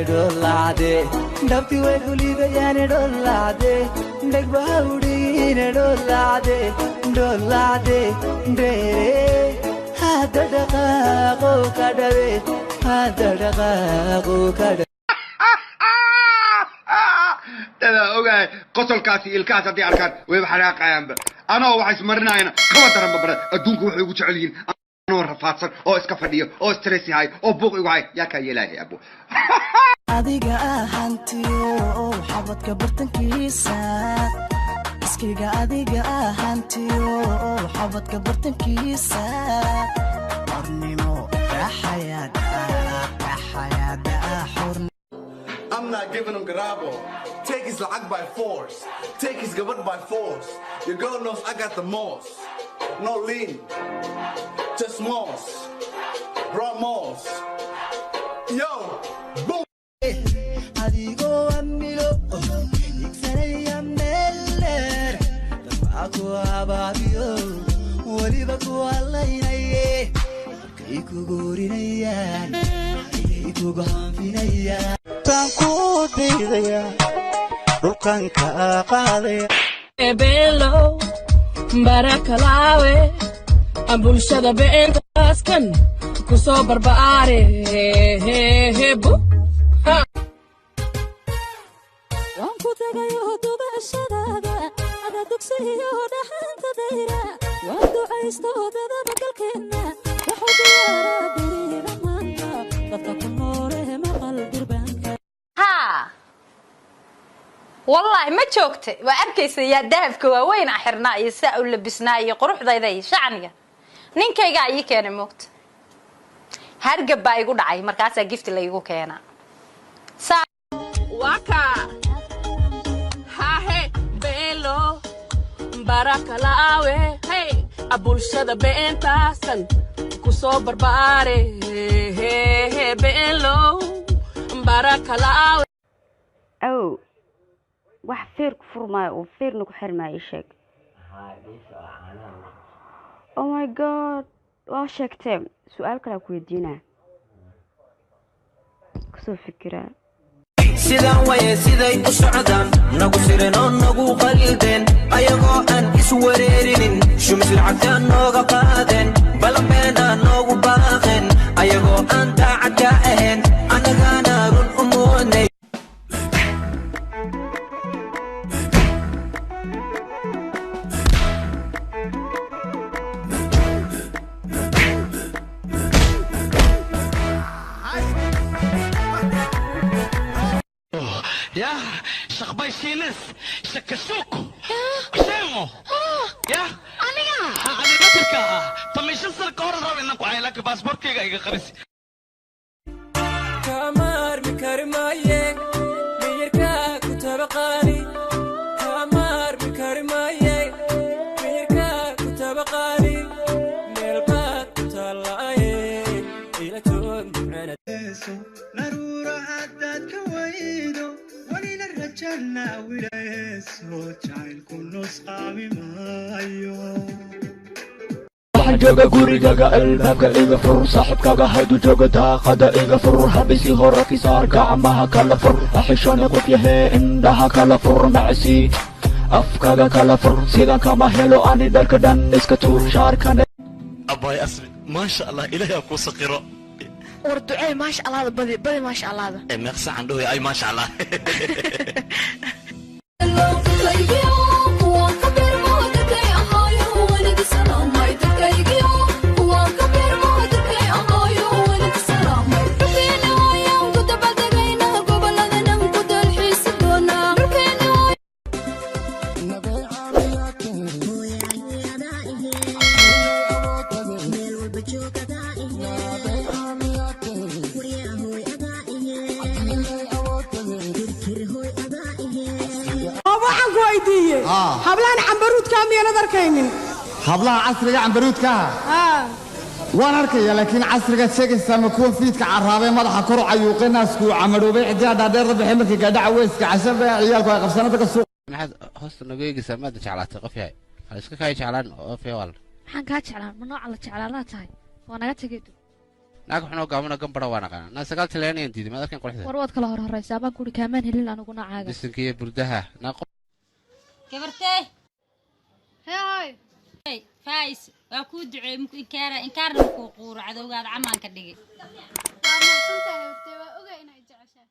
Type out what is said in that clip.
डोलादे डबती वे गुली दे याने डोलादे डग बाउडी ने डोलादे डोलादे डेरे हाथ डगा को कड़वे हाथ डगा को कड़वे ترى اوغاي قتل كاسي الكاس دي اركان وي حراقايان انا waxay ismarinaayna kaba daran babra adduunku waxay ugu jecel yihiin anoo rafaadsan oo iska fadhiyo oo stress yahay oo buuq igu hay yaa ka yeelaahay abo adiga ahantiyo xabadka bartankiisa iskiga adiga ahantiyo xabadka bartankiisa arnimo raxayada xurn I'm not giving him garabo. Take his lag by force. Take his gabut by force. Your girl knows I got the most. No lean. Just moss. Raw moss. Yo. Boom. Adigo amilo. Iksanaya meller. Aku ababio. Waliba ku alaynaya. Iku gurinaya. Iku gahanfinaya. Tanku didaya. Rukan ka qadaya. Ebelo. Barakalawe. Bulshada beentaskan kusoo barbaare hebu waan ku tagayo dubashadaada ada dugsiyo dhaxanta dayra waan ducaysto dadaba galkeena wuxuu diyaaraa diriira maanta dadka ku noole maqal dirbaanka والله ما joogtay waa arkaysaa yaa dahabka waaweyn xirnaa iyo saa u labisnaa iyo quruxdayda iyo shacniga ninkayga ay keenay moogta hargab baa igu dhacay markaas gift la igu keenaa waka hahe belo barakalawe hey abulshada beentaasan kusoo barbaare belo barakalawe أو wax feer ku furmaayo oo feerna ku xirmaayo sheeg oh my god waa sheegtay su'aal kale ku weydiinaa kusoo fikiraa sidan way siday u socdaan nagu sirin oo nagu qalden ayagoo aan is wareerinin shumis lacagta nooga qaadeen balbeena noogu baaqeen ayagoo aan daacad ka ahayn anagana run u moodnay يا شخباي سينس شكسوكو شيمو يا أنا بتركا تمشي السرقة ورا إنك وعيلك باسبور كي جاي خريس كمار مكرماية ميركا كتبقاني كمار مكرماية ميركا كتبقاني ملقا كتلاي إلى توم أنا نرورا حداد كويدو ولينا رجالنا ويسو جايل كنوس قامي مايو جوجا gurigaaga albaabka iga fur saaxibkaaga hadduu joogo daaqada iga fur habisi hore ki saar gacmaha kala fur axishooni qof yahee indhaha kala fur macsi afkaaga kala fur sidan kama helo ani dharka dhan iska tuur shaarkane أباي أسمي ما شاء الله إلهي أكو سقيرو وردعي ما شاء الله بدي ما شاء الله مقصى عنده أي ما شاء الله hablaan cambaruudka miyana darkaynin hablaha casriga cambaruudka waan arkaya laakiin casriga sheegaysa ma kuwa fiidka caraabay madaxa kor u cayuuqay naasku camaroobay cidda dhaadheer rabay markii gaadhaca weeska cashabe ciyaalku ay qabsanada ka suuq maxaad hoosta nageegisa maad jeclaatay qof yahay hal iska kay jeclaan oo fiiwal maxaan ka jeclaan ma nooca la jeclaanaa tahay waa naga tagay naag xunoo gaabana gambara waa naqaana naa sagaal tilaanayaan diiday maad arkan quruxda war waad kala horhoraysaa baan kuri kaamaan helin aniguna caaga bisinkiiyo burdaha naa gabartee hey faais waa kuu duceey inkaarna makuu quuro cadowgaada camaanka dhigay waa mahadsantahay hortee waa ogaa inay jeceshaa